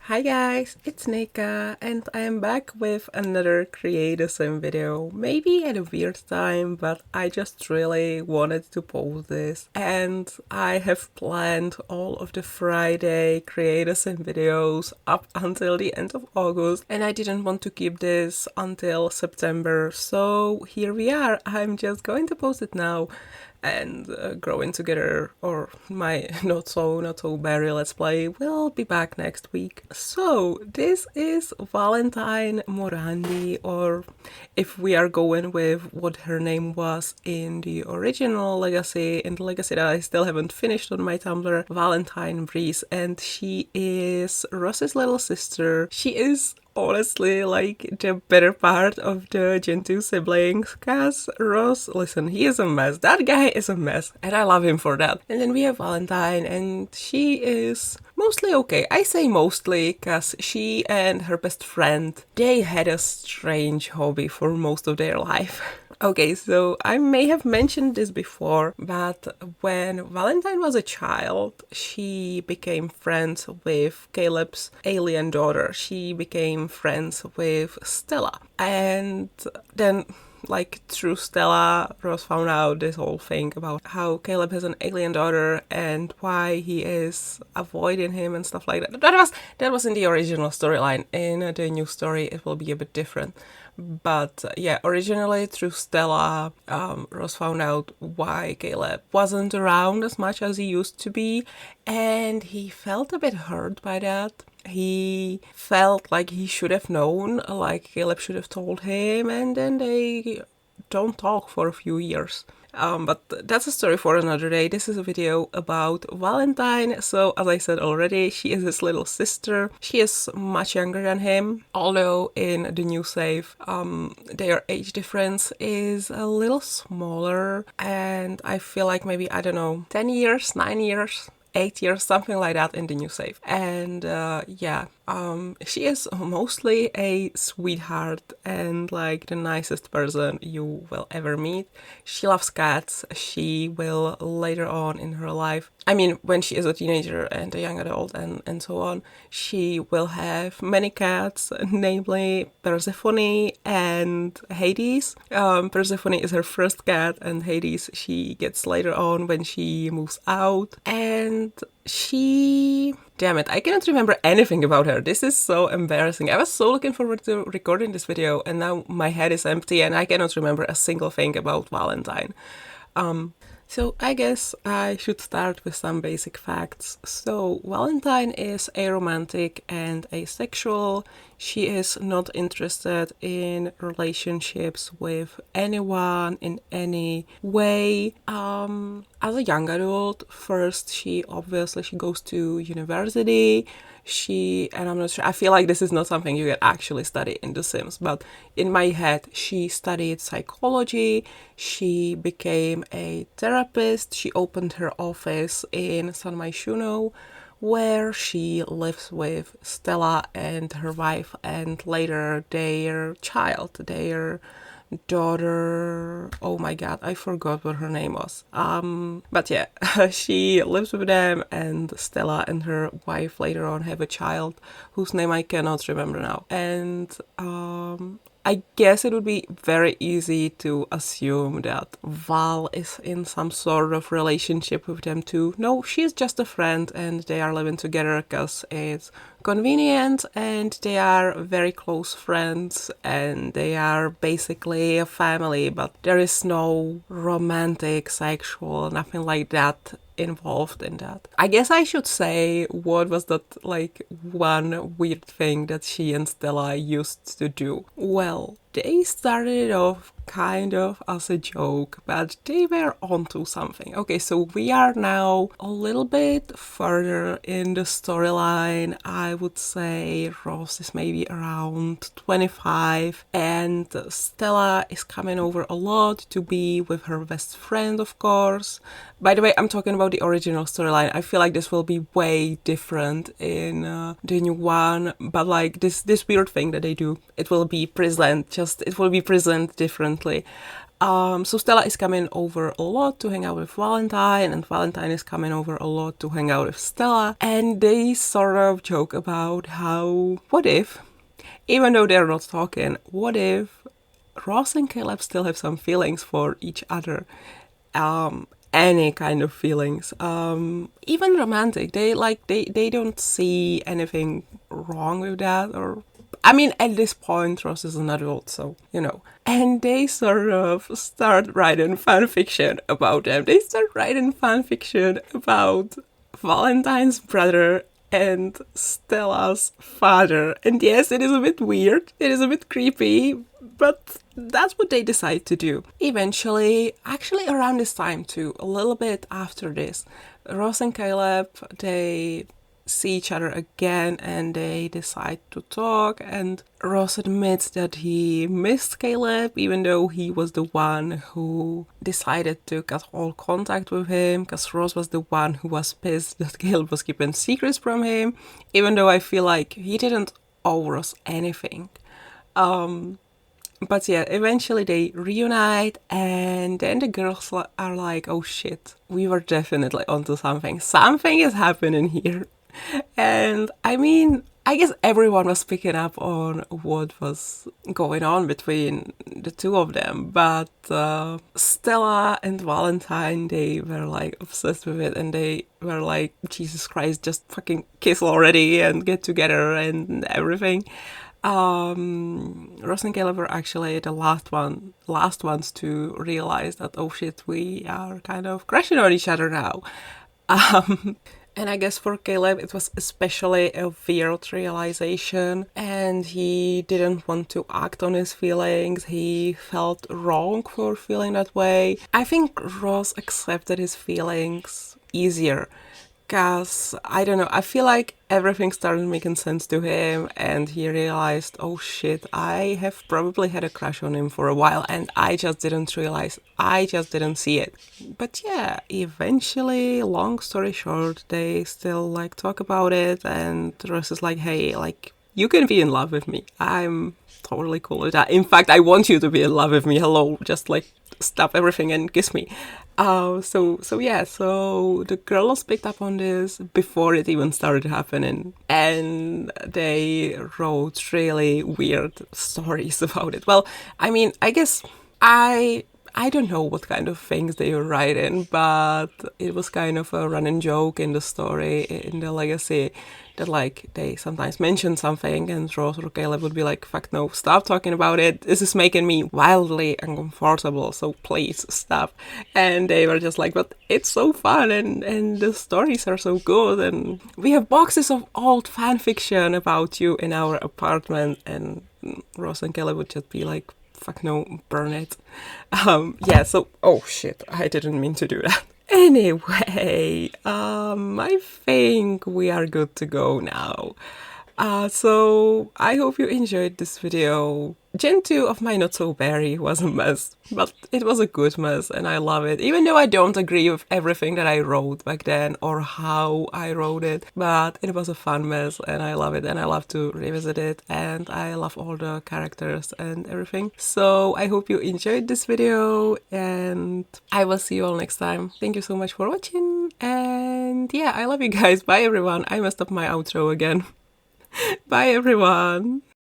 Hi guys, it's Nika and I am back with another Create Sim video. Maybe at a weird time, but I just really wanted to post this and I have planned all of the Friday Create Sim videos up until the end of August and I didn't want to keep this until September, so here we are. I'm just going to post it now and growing together, or my not so berry let's play will be back next week. So this is Valentine Morandi, or if we are going with what her name was in the original legacy, in the legacy that I still haven't finished on my Tumblr, Valentine Breeze, and she is Ross's little sister. She is honestly like the better part of the Gen 2 siblings, cause Ross, listen, he is a mess. That guy is a mess and I love him for that. And then we have Valentine and she is mostly okay. I say mostly cause she and her best friend, they had a strange hobby for most of their life. Okay, so I may have mentioned this before, but when Valentine was a child, she became friends with Caleb's alien daughter. She became friends with Stella. And then, like, through Stella, Rose found out this whole thing about how Caleb has an alien daughter and why he is avoiding him and stuff like that. That was in the original storyline. In the new story, it will be a bit different. But yeah, originally through Stella, Rose found out why Caleb wasn't around as much as he used to be, and he felt a bit hurt by that. He felt like he should have known, like Caleb should have told him, and then they don't talk for a few years. But that's a story for another day. This is a video about Valentine. So, as I said already, she is his little sister. She is much younger than him, although in the new save, their age difference is a little smaller. And I feel like maybe, I don't know, 10 years, 9 years, 8 years, something like that in the new save. And yeah, she is mostly a sweetheart and like the nicest person you will ever meet. She loves cats. She will later on in her life, I mean, when she is a teenager and a young adult and so on, she will have many cats, namely Persephone and Hades. Persephone is her first cat and Hades she gets later on when she moves out. And she... Damn it, I cannot remember anything about her. This is so embarrassing. I was so looking forward to recording this video and now my head is empty and I cannot remember a single thing about Valentine. So I guess I should start with some basic facts. So Valentine is aromantic and asexual. She is not interested in relationships with anyone in any way. As a young adult, first she goes to university. And I'm not sure, I feel like this is not something you can actually study in The Sims, but in my head, she studied psychology, she became a therapist, she opened her office in San Myshuno, where she lives with Stella and her wife and later their child, their daughter. Oh my god, I forgot what her name was. But yeah, she lives with them and Stella and her wife later on have a child whose name I cannot remember now. And I guess it would be very easy to assume that Val is in some sort of relationship with them too. No, she's just a friend and they are living together because it's convenient and they are very close friends and they are basically a family, but there is no romantic, sexual, nothing like that involved in that. I guess I should say what was that like one weird thing that she and Stella used to do. Well, they started it off kind of as a joke, but they were onto something. Okay, so we are now a little bit further in the storyline. I would say Ross is maybe around 25 and Stella is coming over a lot to be with her best friend, of course. By the way, I'm talking about the original storyline. I feel like this will be way different in the new one, but like this weird thing that they do, it will be present differently. So Stella is coming over a lot to hang out with Valentine, and Valentine is coming over a lot to hang out with Stella. And they sort of joke about how, what if, even though they're not talking, what if Ross and Caleb still have some feelings for each other? Any kind of feelings, even romantic. They don't see anything wrong with that, or I mean, at this point, Ross is an adult, so, you know. And they sort of start writing fan fiction about them. They start writing fan fiction about Valentine's brother and Stella's father. And yes, it is a bit weird. It is a bit creepy, but that's what they decide to do. Eventually, actually around this time too, a little bit after this, Ross and Caleb, they see each other again and they decide to talk, and Ross admits that he missed Caleb even though he was the one who decided to cut all contact with him, because Ross was the one who was pissed that Caleb was keeping secrets from him, even though I feel like he didn't owe Ross anything. But yeah, eventually they reunite, and then the girls are like, oh shit, we were definitely onto something. Something is happening here. And I mean, I guess everyone was picking up on what was going on between the two of them, but Stella and Valentine, they were like obsessed with it, and they were like, Jesus Christ, just fucking kiss already and get together and everything. Ross and Caleb were actually the last ones to realize that, oh shit, we are kind of crashing on each other now. And I guess for Caleb, it was especially a weird realization, and he didn't want to act on his feelings. He felt wrong for feeling that way. I think Ross accepted his feelings easier, because, I don't know, I feel like everything started making sense to him, and he realized, oh shit, I have probably had a crush on him for a while, and I just didn't realize, I just didn't see it. But yeah, eventually, long story short, they still like talk about it, and Ross is like, hey, like, you can be in love with me. I'm totally cool with that. In fact, I want you to be in love with me. Hello, just like stop everything and kiss me. So the girls picked up on this before it even started happening, and they wrote really weird stories about it. Well, I mean, I guess I don't know what kind of things they were writing, but it was kind of a running joke in the story, in the legacy, that like they sometimes mention something and Ross or Caleb would be like, fuck no, stop talking about it. This is making me wildly uncomfortable, so please stop. And they were just like, but it's so fun and the stories are so good, and we have boxes of old fan fiction about you in our apartment. And Ross and Caleb would just be like, fuck no, burn it. So, oh shit, I didn't mean to do that. Anyway, I think we are good to go now. So I hope you enjoyed this video. Gen 2 of my Not So Berry was a mess, but it was a good mess and I love it. Even though I don't agree with everything that I wrote back then or how I wrote it, but it was a fun mess and I love it and I love to revisit it and I love all the characters and everything. So I hope you enjoyed this video and I will see you all next time. Thank you so much for watching, and yeah, I love you guys. Bye everyone. I messed up my outro again. Bye everyone.